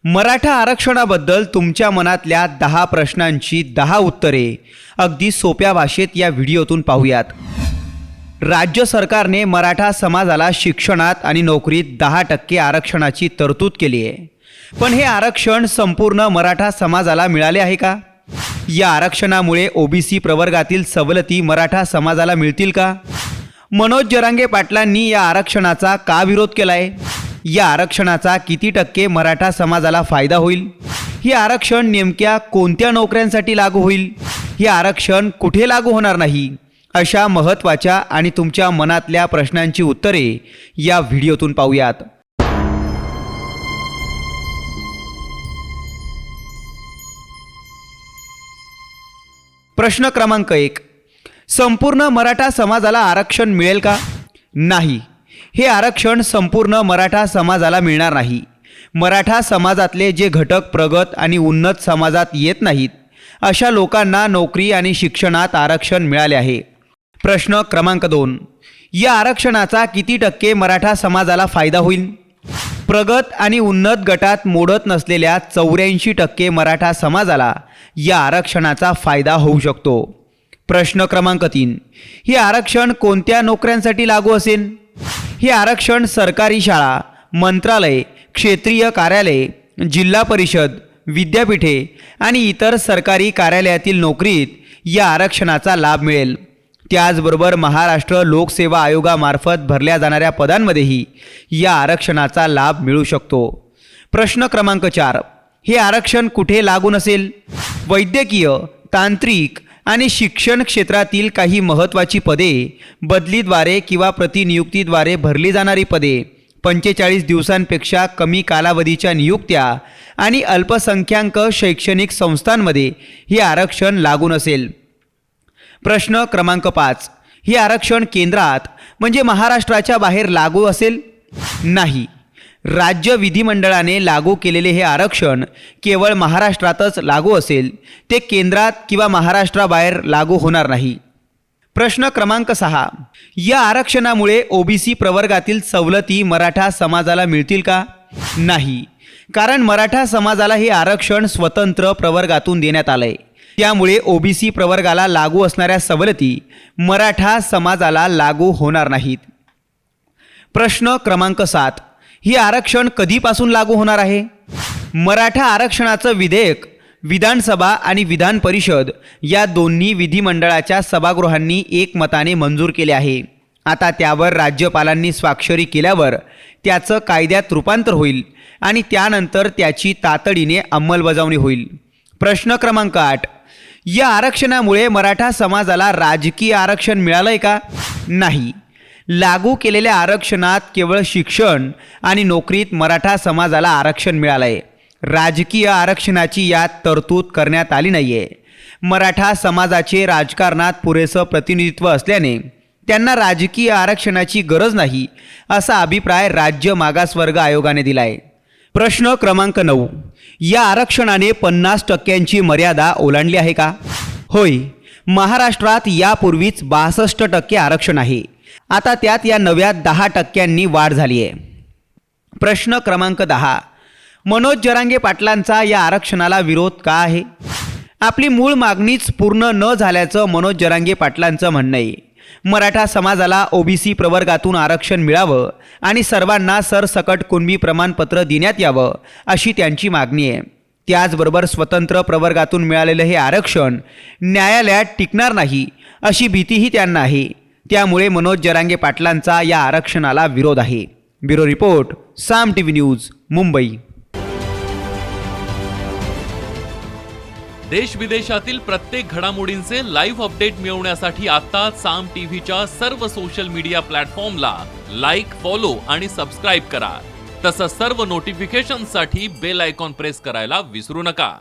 मराठा आरक्षणाबद्दल तुमच्या मनातल्या 10 प्रश्नांची 10 उत्तरे अगदी सोप्या भाषेत या व्हिडिओतून पाहूयात. राज्य सरकारने मराठा समाजाला शिक्षणात आणि नोकरीत 10% आरक्षणाची तरतूद केली आहे. पण हे आरक्षण संपूर्ण मराठा समाजाला मिळाले आहे का? या आरक्षणामुळे ओबीसी प्रवर्गातील सवलती मराठा समाजाला मिळतील का? मनोज जरांगे पाटलांनी या आरक्षणाचा का विरोध केलाय? या आरक्षणाचा किती टक्के मराठा समाजाला फायदा होईल? हे आरक्षण नेमक्या कोणत्या नोकऱ्यांसाठी लागू होईल? हे आरक्षण कुठे लागू होणार नाही? अशा महत्त्वाच्या आणि तुमच्या मनातल्या प्रश्नांची उत्तरे या व्हिडिओतून पाहूयात. प्रश्न क्रमांक 1. संपूर्ण मराठा समाजाला आरक्षण मिळेल का? नाही. हे आरक्षण संपूर्ण मराठा समाजाला मिळणार नाही. मराठा समाजातले जे घटक प्रगत आणि उन्नत समाजात येत नाहीत अशा लोकांना नोकरी आणि शिक्षणात आरक्षण मिळाले आहे. प्रश्न क्रमांक 2. या आरक्षणाचा किती टक्के मराठा समाजाला फायदा होईल? प्रगत आणि उन्नत गटात मोडत नसलेल्या 84% मराठा समाजाला या आरक्षणाचा फायदा होऊ शकतो. प्रश्न क्रमांक 3. हे आरक्षण कोणत्या नोकऱ्यांसाठी लागू असेल? हे आरक्षण सरकारी शाळा, मंत्रालय, क्षेत्रीय कार्यालय, जिल्हा परिषद, विद्यापीठे आणि इतर सरकारी कार्यालयातील नोकरीत या आरक्षणाचा लाभ मिळेल. त्याचबरोबर महाराष्ट्र लोकसेवा आयोगामार्फत भरल्या जाणाऱ्या पदांमध्येही या आरक्षणाचा लाभ मिळू शकतो. प्रश्न क्रमांक 4. हे आरक्षण कुठे लागू नसेल? वैद्यकीय, तांत्रिक आणि शिक्षण क्षेत्रातील काही महत्त्वाची पदे, बदलीद्वारे किंवा प्रतिनियुक्तीद्वारे भरली जाणारी पदे, 45 दिवसांपेक्षा कमी कालावधीच्या नियुक्त्या आणि अल्पसंख्याक शैक्षणिक संस्थांमध्ये हे आरक्षण लागू नसेल. प्रश्न क्रमांक 5. हे आरक्षण केंद्रात म्हणजे महाराष्ट्राच्या बाहेर लागू असेल? नाही. राज्य विधिमंडळाने लागू केलेले हे आरक्षण केवळ महाराष्ट्रातच लागू असेल. ते केंद्रात किंवा महाराष्ट्राबाहेर लागू होणार नाही. प्रश्न क्रमांक 6. या आरक्षणामुळे ओबीसी प्रवर्गातील सवलती मराठा समाजाला मिळतील का? नाही. कारण मराठा समाजाला हे आरक्षण स्वतंत्र प्रवर्गातून देण्यात आलंय. त्यामुळे ओबीसी प्रवर्गाला लागू असणाऱ्या सवलती मराठा समाजाला लागू होणार नाहीत. प्रश्न क्रमांक 7. हे आरक्षण कधीपासून लागू होणार आहे? मराठा आरक्षणाचं विधेयक विधानसभा आणि विधान परिषद या दोन्ही विधिमंडळाच्या सभागृहांनी एकमताने मंजूर केले आहे. आता त्यावर राज्यपालांनी स्वाक्षरी केल्यावर त्याचं कायद्यात रूपांतर होईल आणि त्यानंतर त्याची तातडीने अंमलबजावणी होईल. प्रश्न क्रमांक 8. या आरक्षणामुळे मराठा समाजाला राजकीय आरक्षण मिळालंय का? नाही. लागू केलेल्या आरक्षणात केवळ शिक्षण आणि नोकरीत मराठा समाजाला आरक्षण मिळालंय. राजकीय आरक्षणाची यात तरतूद करण्यात आली नाहीये. मराठा समाजाचे राजकारणात पुरेसं प्रतिनिधित्व असल्याने त्यांना राजकीय आरक्षणाची गरज नाही असा अभिप्राय राज्य मागासवर्ग आयोगाने दिलाय. प्रश्न क्रमांक 9. या आरक्षणाने 50% मर्यादा ओलांडली आहे का? होय. महाराष्ट्रात यापूर्वीच 62% आरक्षण आहे. आता त्यात या नव्या 10% वाढ झाली आहे. प्रश्न क्रमांक 10. मनोज जरांगे पाटलांचा या आरक्षणाला विरोध का आहे? आपली मूळ मागणीच पूर्ण न झाल्याचं मनोज जरांगे पाटलांचं म्हणणं आहे. मराठा समाजाला ओबीसी प्रवर्गातून आरक्षण मिळावं आणि सर्वांना सरसकट कुणबी प्रमाणपत्र देण्यात यावं अशी त्यांची मागणी आहे. त्याचबरोबर स्वतंत्र प्रवर्गातून मिळालेलं हे आरक्षण न्यायालयात टिकणार नाही अशी भीतीही त्यांना आहे. त्यामुळे मनोज जरांगे पाटलांचा या आरक्षणाला विरोध आहे. ब्युरो रिपोर्ट, साम टीव्ही न्यूज, मुंबई. देश विदेशातील प्रत्येक घडामोडींचे लाईव्ह अपडेट मिळवण्यासाठी आता साम टीव्हीच्या सर्व सोशल मीडिया प्लॅटफॉर्मला लाईक, फॉलो आणि सबस्क्राईब करा. तसंच सर्व नोटिफिकेशनसाठी बेल आयकॉन प्रेस करायला विसरू नका.